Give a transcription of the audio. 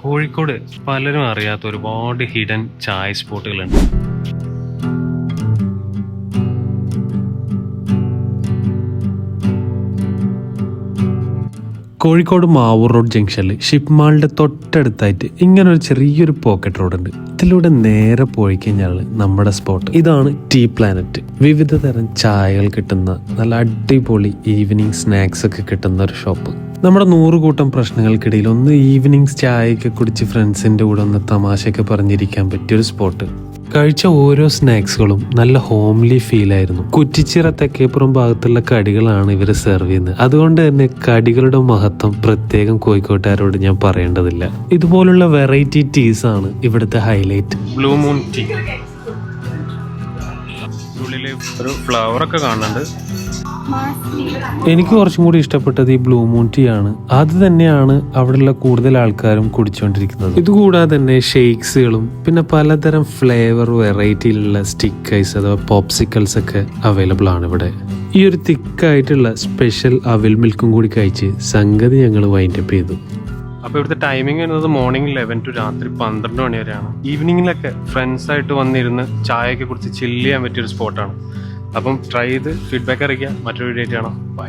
കോഴിക്കോട് പലരും അറിയാത്ത ഒരുപാട് ഹിഡൻ ചായ സ്പോട്ടുകളുണ്ട്. കോഴിക്കോട് മാവൂർ റോഡ് ജംഗ്ഷനിൽ ഷിപ്പ് മാളിന്റെ തൊട്ടടുത്തായിട്ട് ഇങ്ങനെ ഒരു ചെറിയൊരു പോക്കറ്റ് റോഡ് ഉണ്ട്. ഇതിലൂടെ നേരെ പോയി കഴിഞ്ഞാൽ നമ്മുടെ സ്പോട്ട് ഇതാണ് ടീ പ്ലാനറ്റ്. വിവിധ തരം ചായകൾ കിട്ടുന്ന നല്ല അടിപൊളി ഈവനിങ് സ്നാക്സ് ഒക്കെ കിട്ടുന്ന ഒരു ഷോപ്പ്. നമ്മുടെ 100 കൂട്ടം പ്രശ്നങ്ങൾക്കിടയിൽ ഒന്ന് ഈവനിങ്സ് ചായയൊക്കെ കുടിച്ച് ഫ്രണ്ട്സിന്റെ കൂടെ ഒന്ന് തമാശയൊക്കെ പറഞ്ഞിരിക്കാൻ പറ്റിയൊരു സ്പോട്ട്. കഴിച്ച ഓരോ സ്നാക്സുകളും നല്ല ഹോംലി ഫീൽ ആയിരുന്നു. കുറ്റിച്ചിറ തെക്കേപ്പുറം ഭാഗത്തുള്ള കടികളാണ് ഇവർ സെർവ് ചെയ്യുന്നത്. അതുകൊണ്ട് തന്നെ കടികളുടെ മഹത്വം പ്രത്യേകം കോഴിക്കോട്ടുകാരോട് ഞാൻ പറയേണ്ടതില്ല. ഇതുപോലുള്ള വെറൈറ്റി ടീസ് ആണ് ഇവിടുത്തെ ഹൈലൈറ്റ്. ബ്ലൂ മൂൺ ടീ, ഉള്ളില് ഒരു ഫ്ലവർ ഒക്കെ കാണുന്നുണ്ട്. എനിക്ക് കുറച്ചും കൂടി ഇഷ്ടപ്പെട്ടത് ഈ ബ്ലൂ മൂൺ ടീ ആണ്. അത് തന്നെയാണ് അവിടെയുള്ള കൂടുതൽ ആൾക്കാരും കുടിച്ചുകൊണ്ടിരിക്കുന്നത്. ഇതുകൂടാതെ തന്നെ ഷെയ്ക്സുകളും പിന്നെ പലതരം ഫ്ലേവർ വെറൈറ്റിയിലുള്ള സ്റ്റിക്കേഴ്സ് അഥവാ പോപ്സിക്കൽസ് ഒക്കെ അവൈലബിൾ ആണ് ഇവിടെ. ഈ ഒരു തിക്കായിട്ടുള്ള സ്പെഷ്യൽ അവിൽ മിൽക്കും കൂടി കഴിച്ച് സംഗതി ഞങ്ങൾ വൈൻഡപ്പ് ചെയ്തു. അപ്പോൾ ഇവിടുത്തെ ടൈമിംഗ് വരുന്നത് മോർണിംഗ് 11 to രാത്രി 12 മണി വരെയാണ്. ഈവനിങ്ങിലൊക്കെ ഫ്രണ്ട്സായിട്ട് വന്നിരുന്ന് ചായയൊക്കെ കുറിച്ച് ചില്ല് ചെയ്യാൻ പറ്റിയൊരു സ്പോട്ടാണ്. അപ്പം ട്രൈ ചെയ്ത് ഫീഡ്ബാക്ക് അറിയിക്കുക. മറ്റൊരു വീഡിയോ ആയിട്ട് കാണാം. ബൈ.